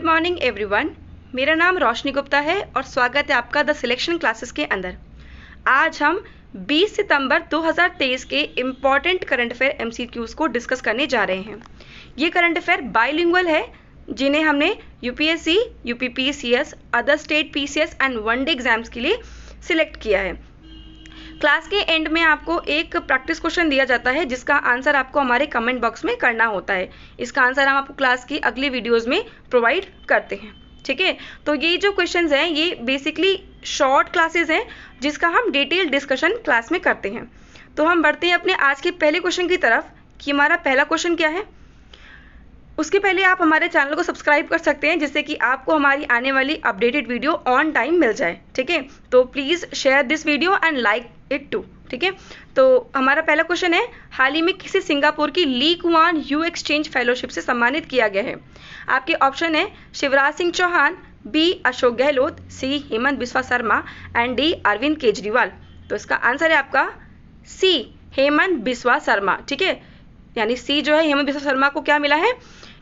Good morning everyone. मेरा नाम रोशनी गुप्ता है और स्वागत है आपका द सिलेक्शन क्लासेस के अंदर। आज हम 20 सितंबर 2023 के इम्पॉर्टेंट करंट अफेयर एमसीक्यूज़ को डिस्कस करने जा रहे हैं। ये करंट अफेयर बाइलिंगुअल है, जिन्हें हमने UPSC, UPPCS, other state PCS and one day exams के लिए सिलेक्ट किया है। क्लास के एंड में आपको एक प्रैक्टिस क्वेश्चन दिया जाता है, जिसका आंसर आपको हमारे कमेंट बॉक्स में करना होता है। इसका आंसर हम आपको क्लास की अगली वीडियोस में प्रोवाइड करते हैं। ठीक है, तो ये जो क्वेश्चंस हैं ये बेसिकली शॉर्ट क्लासेस हैं, जिसका हम डिटेल डिस्कशन क्लास में करते हैं। तो हम बढ़ते हैं अपने आज के पहले क्वेश्चन की तरफ कि हमारा पहला क्वेश्चन क्या है। उसके पहले आप हमारे चैनल को सब्सक्राइब कर सकते हैं, जिससे कि आपको हमारी आने वाली अपडेटेड वीडियो ऑन टाइम मिल जाए। ठीक है, तो please share this video and like it too. ठीक है, तो हमारा पहला क्वेश्चन है, हाल ही में किसे सिंगापुर की Lee Kuan Yew exchange fellowship से सम्मानित किया गया है। आपके ऑप्शन है Shivraj Singh Chouhan, B Ashok Gehlot, C Himanta Biswa Sarma and D Arvind Kejriwal. तो इसका आंसर है आपका सी हेमंत बिस्वा शर्मा। ठीक है, यानी सी जो है हेमंत बिस्वा शर्मा को क्या मिला है,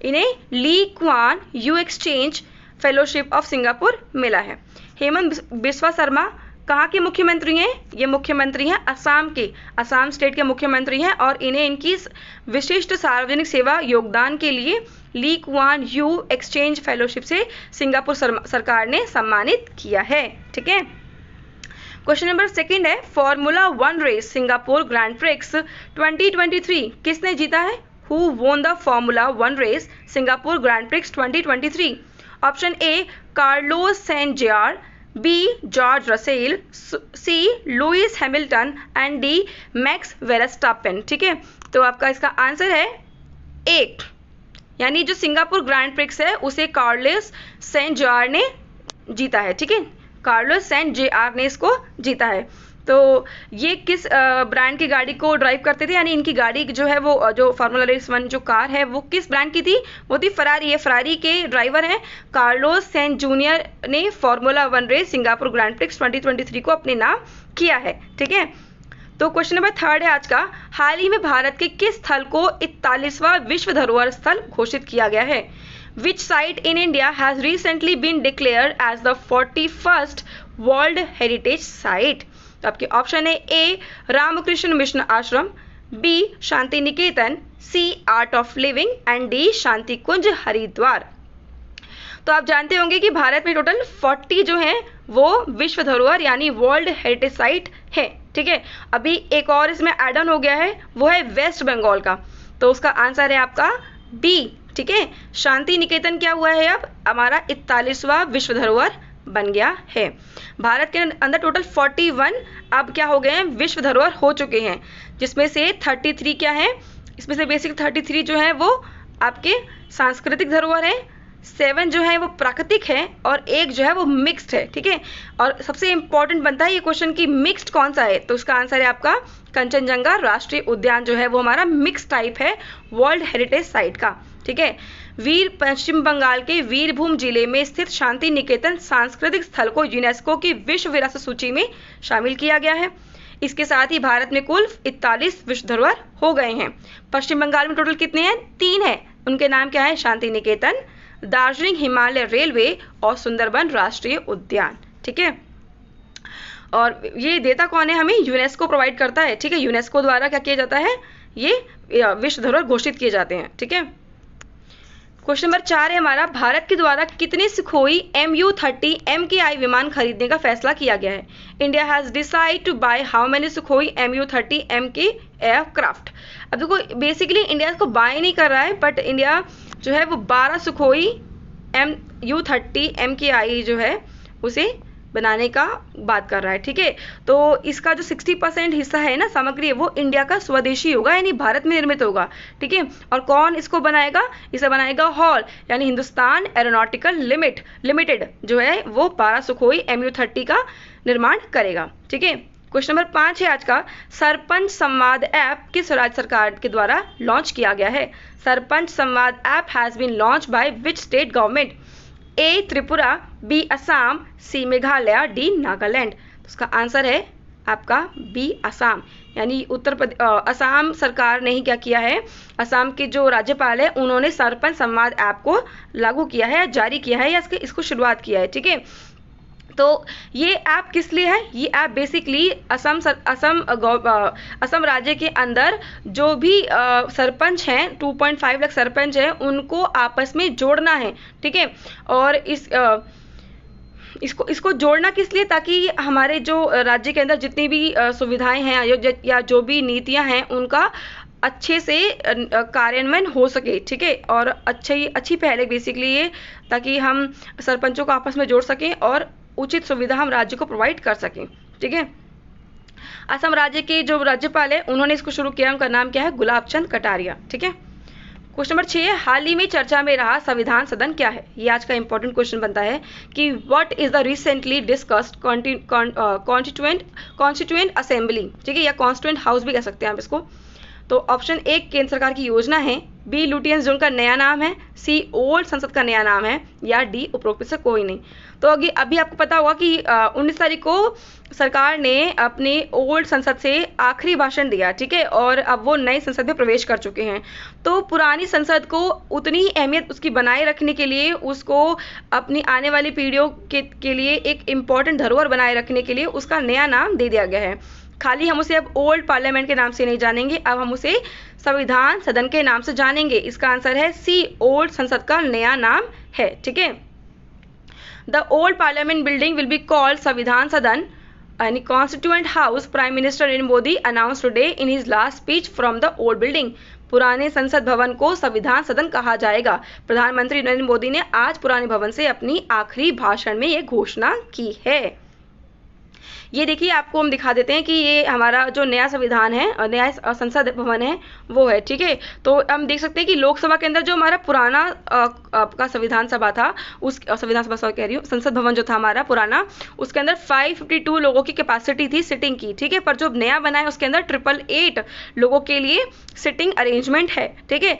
इन्हें Lee Kuan Yew exchange fellowship of Singapore मिला है। हेमंत बिस्वा शर्मा कहाँ के मुख्यमंत्री हैं? ये मुख्यमंत्री हैं असम के, असम स्टेट के मुख्यमंत्री हैं और इन्हें इनकी विशिष्ट सार्वजनिक सेवा योगदान के लिए Lee Kuan Yew exchange fellowship से सिंगापुर सरकार ने सम्मानित किया है। ठीक है, क्वेश्चन नंबर सेकंड है, formula 1 race Singapore grand prix 2023 किसने जीता है? Who won the formula 1 race Singapore grand prix 2023? Option A Carlos Sainz Jr, B George Russell, C Lewis Hamilton and D Max Verstappen. ठीक है, तो आपका इसका answer है ए, यानी जो सिंगापुर ग्रैंड प्रिक्स है उसे कार्लोस सेंट जेआर ने जीता है। ठीक है, कार्लोस सेंट जेआर ने इसको जीता है। तो ये किस ब्रांड की गाड़ी को ड्राइव करते थे, यानी इनकी गाड़ी जो है वो जो फार्मूला रेस 1 जो कार है वो किस ब्रांड की थी? वो थी फरारी है। फरारी के ड्राइवर हैं कार्लोस सेंट जूनियर ने formula 1 race Singapore grand prix 2023 को अपने नाम किया है। ठीक है, तो क्वेश्चन नंबर 3 है आज का, हाल ही में भारत के किस स्थल को 41वां विश्व धरोहर स्थल घोषित किया गया है? Which site in India has recently been declared as the 41st World Heritage Site? तो आपके ऑप्शन है A Ramakrishna mission ashram, B Shanti Niketan, C art of living and D Shanti Kunj Haridwar. तो आप जानते होंगे कि भारत में टोटल 40 जो हैं वो विश्व धरोहर यानी वर्ल्ड हेरिटेज साइट है। ठीक है, अभी एक और इसमें एड ऑन हो गया है, वो है वेस्ट बंगाल का। तो उसका आंसर है आपका बी। ठीक है, शांति निकेतन क्या हुआ है, अब हमारा 41वां विश्व धरोहर बन गया है। भारत के अंदर टोटल 41 अब क्या हो गए हैं, विश्व धरोहर हो चुके हैं, जिसमें से 33 क्या है, इसमें से बेसिक 33 जो है वो आपके सांस्कृतिक धरोहर है, 7 जो है वो प्राकृतिक है और 1 जो है वो मिक्स्ड है। ठीक है, और सबसे इंपॉर्टेंट बनता है ये क्वेश्चन कि मिक्स्ड कौन सा है, तो उसका आंसर है आपका कंचनजंगा राष्ट्रीय उद्यान जो है वो हमारा मिक्स टाइप है वर्ल्ड हेरिटेज साइट का। ठीक है, वीर पश्चिम बंगाल के वीरभूम जिले में स्थित शांति निकेतन सांस्कृतिक स्थल को यूनेस्को की विश्व विरासत सूची में शामिल किया गया है। इसके साथ ही भारत में कुल 41 विश्व धरोहर हो गए हैं। पश्चिम बंगाल में टोटल कितने हैं? 3 हैं। उनके नाम क्या है? शांति निकेतन, दार्जिलिंग हिमालय रेलवे और सुंदरबन राष्ट्रीय उद्यान। ठीक है, और ये डेटा कौन है? हमें यूनेस्को प्रोवाइड करता है। ठीक है, यूनेस्को द्वारा क्या किया जाता है, ये विश्व धरोहर घोषित किए जाते हैं। ठीक है, क्वेश्चन नंबर 4 है हमारा, भारत के द्वारा कितने सुखोई MU-30 MKI विमान खरीदने का फैसला किया गया है? India has decide to buy how many Sukhoi MU-30 MK aircraft. अब देखो बेसिकली इंडिया इसको बाय नहीं कर रहा है, बट इंडिया जो है वो 12 सुखोई MU-30 MKI जो है उसे बनाने का बात कर रहा है। ठीक है, तो इसका जो 60% हिस्सा है ना सामग्री, वो इंडिया का स्वदेशी होगा, यानी भारत में निर्मित होगा। ठीक है, और कौन इसको बनाएगा? इसे बनाएगा हॉल यानी हिंदुस्तान एरोनॉटिकल लिमिटेड जो है वो 12 सुखोई MU-30 का निर्माण करेगा। ठीक है, क्वेश्चन नंबर 5 है आज का, सरपंच संवाद ऐप किस राज्य सरकार के द्वारा लॉन्च किया गया है? Sarpanch Samvad app has been launched by which state government? A Tripura, B Assam, C Meghalaya, D Nagaland. तो उसका आंसर है आपका बी असम, यानी असम सरकार ने ही क्या किया है, असम के जो राज्यपाल है उन्होंने सरपंच संवाद ऐप को लागू किया है, जारी किया है, या इसको शुरुआत किया है। ठीक है, तो ये ऐप किस लिए है, ये ऐप बेसिकली असम राज्य के अंदर जो भी सरपंच हैं, 2.5 लाख सरपंच हैं, उनको आपस में जोड़ना है। ठीक है, और इसको जोड़ना किस लिए, ताकि हमारे जो राज्य के अंदर जितनी भी सुविधाएं हैं या जो भी नीतियां हैं उनका अच्छे से कार्यान्वयन हो सके। ठीक है, और अच्छी पहल है बेसिकली ये, ताकि हम सरपंचों को आपस में जोड़ सकें और उचित सुविधा हम राज्य को प्रोवाइड कर सकें। ठीक है, असम राज्य के जो राज्यपाल है उन्होंने इसको शुरू किया, उनका नाम क्या है, गुलाब चंद कटारिया। ठीक है, क्वेश्चन नंबर 6 है, हाल ही में चर्चा में रहा संविधान सदन क्या है। ये आज का इंपॉर्टेंट क्वेश्चन बनता है कि what is the recently discussed constituent assembly. ठीक है, या कॉन्स्टिट्यूएंट हाउस भी कह सकते हैं आप इसको। तो ऑप्शन ए केंद्र सरकार की योजना है, बी लुटियंस जोन का नया नाम है, सी ओल्ड संसद का नया नाम है, या डी उपरोक्त से कोई नहीं। तो अभी आपको पता होगा कि 19 तारीख को सरकार ने अपने ओल्ड संसद से आखिरी भाषण दिया। ठीक है, और अब वो नई संसद में प्रवेश कर चुके हैं। तो पुरानी संसद को उतनी ही अहमियत उसकी बनाए रखने के लिए, उसको अपनी आने वाली पीढ़ियों के लिए एक इम्पॉर्टेंट धरोहर बनाए रखने के लिए उसका नया नाम दे दिया गया है। खाली हम उसे अब ओल्ड पार्लियामेंट के नाम से नहीं जानेंगे, अब हम उसे संविधान सदन के नाम से जानेंगे। इसका आंसर है सी, ओल्ड संसद का नया नाम है। ठीक है, the old parliament building will be called संविधान सदन यानी constituent house, prime minister Narendra Modi announce today in his last speech from the old building. पुराने संसद भवन को संविधान सदन कहा जाएगा। प्रधानमंत्री नरेंद्र मोदी ने आज पुराने भवन से अपनी आखिरी भाषण में ये घोषणा की है। ये देखिए, आपको हम दिखा देते हैं कि ये हमारा जो नया संविधान है और नया संसद भवन है वो है। ठीक है, तो हम देख सकते हैं कि लोकसभा के अंदर जो हमारा पुराना आपका संविधान सभा था, उस संविधान सभा कह रही हूँ, संसद भवन जो था हमारा पुराना, उसके अंदर 552 लोगों की कैपेसिटी थी सिटिंग की। ठीक है, पर जो नया बना है उसके अंदर 888 लोगों के लिए सिटिंग अरेंजमेंट है। ठीक है,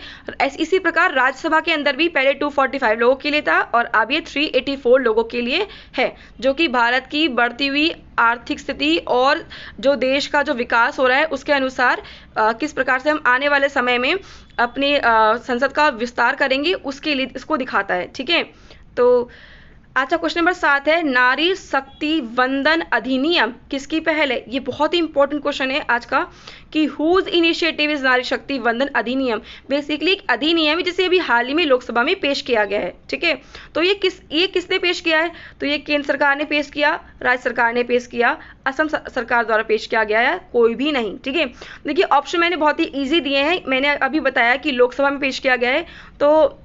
इसी प्रकार राज्यसभा के अंदर भी पहले 245 लोगों के लिए था और अब ये 384 लोगों के लिए है, जो कि भारत की बढ़ती हुई आर्थिक स्थिति और जो देश का जो विकास हो रहा है उसके अनुसार किस प्रकार से हम आने वाले समय में अपने संसद का विस्तार करेंगे उसके लिए इसको दिखाता है। ठीक है, तो अच्छा, क्वेश्चन नंबर 7 है, नारी शक्ति वंदन अधिनियम किसकी पहल है। ये बहुत ही इंपॉर्टेंट क्वेश्चन है आज का कि हुज इनिशिएटिव इज नारी शक्ति वंदन अधिनियम। बेसिकली एक अधिनियम है जिसे अभी हाल ही में लोकसभा में पेश किया गया है। ठीक है, तो ये किसने पेश किया है, तो ये केंद्र सरकार ने पेश किया, राज्य सरकार ने पेश किया, असम सरकार द्वारा पेश किया गया है, कोई भी नहीं। ठीक है, देखिए ऑप्शन मैंने बहुत ही ईजी दिए हैं, मैंने अभी बताया कि लोकसभा में पेश किया गया है, तो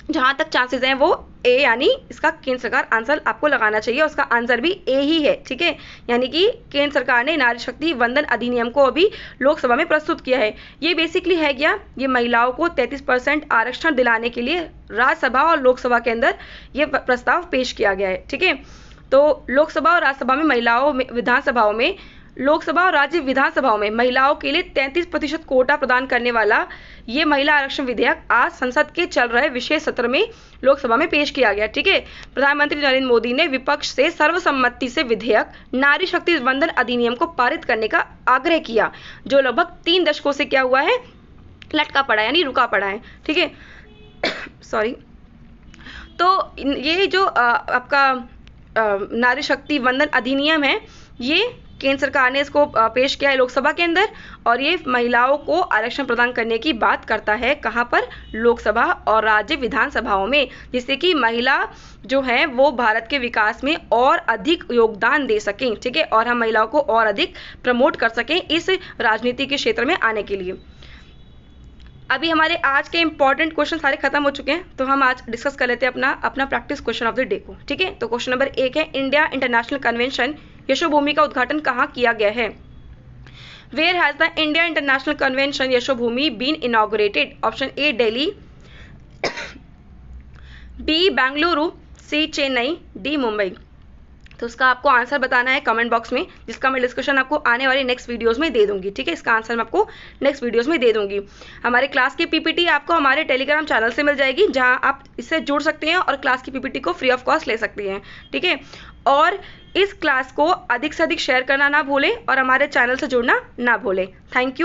जहां तक चांसेस हैं वो ए, यानी इसका केंद्र सरकार आंसर आपको लगाना चाहिए, उसका आंसर भी ए ही है। ठीक है, यानी कि केंद्र सरकार ने नारी शक्ति वंदन अधिनियम को अभी लोकसभा में प्रस्तुत किया है। ये बेसिकली है क्या, ये महिलाओं को 33% आरक्षण दिलाने के लिए राज्यसभा और लोकसभा के अंदर ये प्रस्ताव पेश किया गया है। ठीक है, तो लोकसभा और राज्यसभा में महिलाओं में, विधानसभाओं में, लोकसभा और राज्य विधानसभाओं में महिलाओं के लिए 33% कोटा प्रदान करने वाला ये महिला आरक्षण विधेयक आज संसद के चल रहे विशेष सत्र में लोकसभा में पेश किया गया। ठीक है, प्रधानमंत्री नरेंद्र मोदी ने विपक्ष से सर्वसम्मति से विधेयक नारी शक्ति वंदन अधिनियम को पारित करने का आग्रह किया, जो लगभग 3 दशकों से क्या हुआ है, लटका पड़ा यानी रुका पड़ा है। ठीक है, सॉरी, तो ये जो आपका नारी शक्ति वंदन अधिनियम है, ये केंद्र सरकार ने इसको पेश किया है लोकसभा के अंदर, और ये महिलाओं को आरक्षण प्रदान करने की बात करता है, कहाँ पर, लोकसभा और राज्य विधानसभाओं में, जिससे कि महिला जो है वो भारत के विकास में और अधिक योगदान दे सकें। ठीक है, और हम महिलाओं को और अधिक प्रमोट कर सकें इस राजनीति के क्षेत्र में आने के लिए। अभी हमारे आज के इंपॉर्टेंट क्वेश्चन सारे खत्म हो चुके हैं, तो हम आज डिस्कस कर लेते हैं अपना practice question of the day को। ठीक है, तो क्वेश्चन नंबर 1 है, इंडिया इंटरनेशनल कन्वेंशन यशोभूमि का उद्घाटन कहाँ किया गया है। Where has the India International Convention Yashobhoomi been inaugurated. Option A Delhi, B Bengaluru, C Chennai, D Mumbai. तो उसका आपको आंसर बताना है कमेंट बॉक्स में, जिसका मैं डिस्कशन आपको आने वाले नेक्स्ट वीडियोस में दे दूंगी। ठीक है, इसका आंसर मैं आपको नेक्स्ट वीडियोस में दे दूंगी। हमारे क्लास की पीपीटी आपको हमारे टेलीग्राम चैनल से मिल जाएगी, जहां आप इससे जुड़ सकते हैं और क्लास की पीपीटी को फ्री ऑफ कॉस्ट ले सकते हैं। ठीक है, और इस क्लास को अधिक से अधिक शेयर करना ना भूलें और हमारे चैनल से जुड़ना ना भूलें। Thank you.